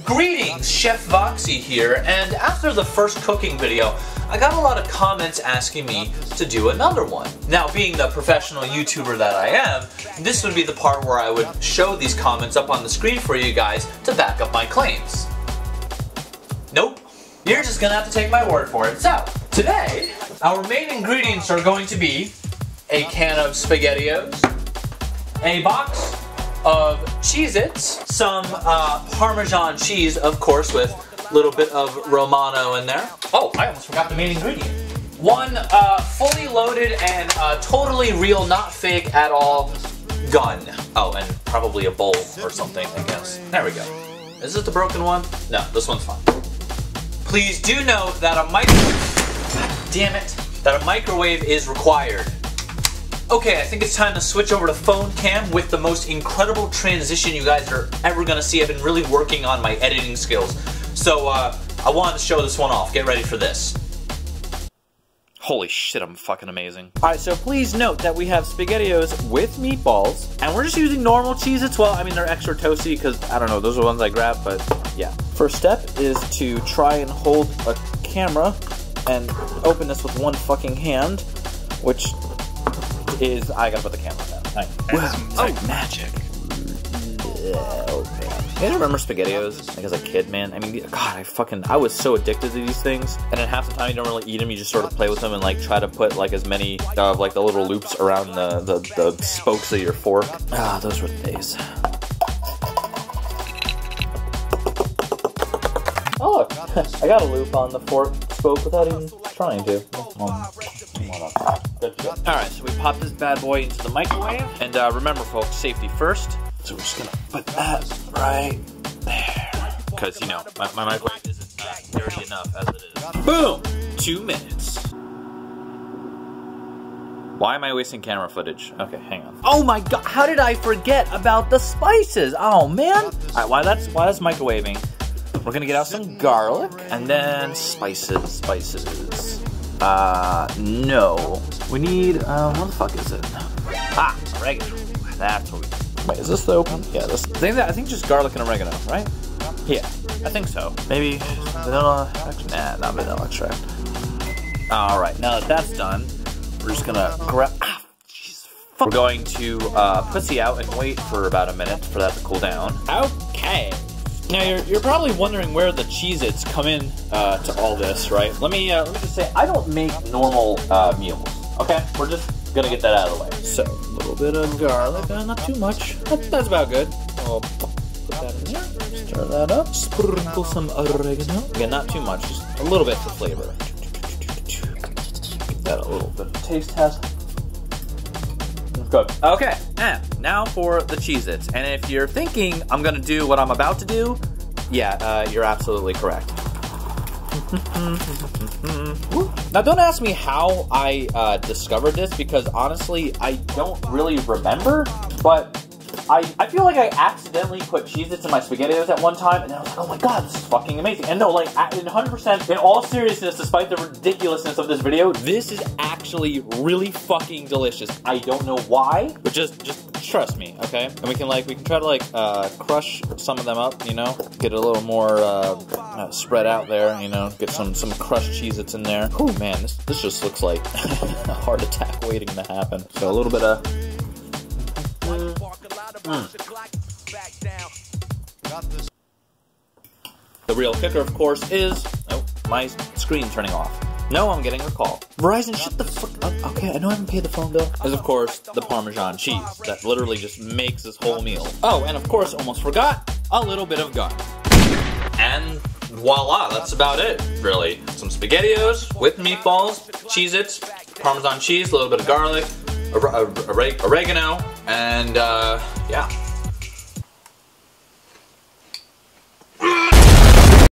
Greetings, Chefvaxi here, and after the first cooking video, I got a lot of comments asking me to do another one. Now, being the professional YouTuber that I am, this would be the part where I would show these comments up on the screen for you guys to back up my claims. Nope. You're just gonna have to take my word for it. So, today, our main ingredients are going to be a can of Spaghettios, a box of Cheez-its, some Parmesan cheese, of course, with a little bit of Romano in there. Oh, I almost forgot the main ingredient. One fully loaded and totally real, not fake at all, gun. Oh, and probably a bowl or something, I guess. There we go. Is this the broken one? No, this one's fine. Please do note that a microwave is required. Okay, I think it's time to switch over to phone cam with the most incredible transition you guys are ever gonna see. I've been really working on my editing skills. So, I wanted to show this one off. Get ready for this. Holy shit, I'm fucking amazing. Alright, so please note that we have Spaghettios with meatballs, and we're just using normal Cheez-Its. Well, I mean, they're extra toasty because, I don't know, those are the ones I grabbed, but yeah. First step is to try and hold a camera and open this with one fucking hand, which is, I gotta put the camera down. Right. Wow, oh, magic. Oh, man. You guys remember Spaghettios, like as a kid, man? I mean, God, I was so addicted to these things. And then half the time you don't really eat them, you just sort of play with them and like try to put like as many of like the little loops around the spokes of your fork. Ah, those were the days. Oh, look, I got a loop on the fork spoke without even trying to. Alright, so we pop this bad boy into the microwave. And remember folks, safety first. So we're just gonna put that right there. Because, you know, my microwave isn't dirty enough as it is. Boom! 2 minutes. Why am I wasting camera footage? Okay, hang on. Oh my god, how did I forget about the spices? Oh man! Alright, while that's microwaving, we're gonna get out some garlic and then spices. No. We need, what the fuck is it? Ah, oregano. That's what we need. Wait, is this the open? Yeah, this. I think just garlic and oregano, right? Yeah, I think so. Maybe vanilla extract? Nah, not vanilla extract. Alright, now that that's done, we're just gonna grab, Jesus, fuck. We're going to pussy out and wait for about a minute for that to cool down. Okay. Now you're probably wondering where the Cheez-Its come in to all this, right? Let me just say, I don't make normal meals. Okay, we're just gonna get that out of the way. So a little bit of garlic, not too much. That's about good. I'll put that in there. Stir that up. Sprinkle some oregano. Again, not too much, just a little bit for flavor. Give that a little bit of taste test. Good. Okay, and now for the Cheez-Its. And if you're thinking I'm gonna do what I'm about to do, yeah, you're absolutely correct. Now don't ask me how I discovered this, because honestly, I don't really remember, but I feel like I accidentally put Cheez-Its in my Spaghettios at one time, and then I was like, oh my god, this is fucking amazing. And no, like, in 100%, in all seriousness, despite the ridiculousness of this video, this is actually really fucking delicious. I don't know why, but just trust me, okay? And we can try to like, crush some of them up, you know? Get a little more, spread out there, you know? Get some crushed Cheez-Its in there. Oh man, this just looks like a heart attack waiting to happen. So a little bit of... The real kicker, of course, is... Oh, my screen turning off. No, I'm getting a call. Verizon, shut the fuck up. Okay, I know I haven't paid the phone bill. Is, of course, the Parmesan cheese. That literally just makes this whole meal. Oh, and of course, almost forgot, a little bit of gun. And voila, that's about it, really. Some Spaghettios with meatballs, Cheez-Its, Parmesan cheese, a little bit of garlic, oregano, and yeah.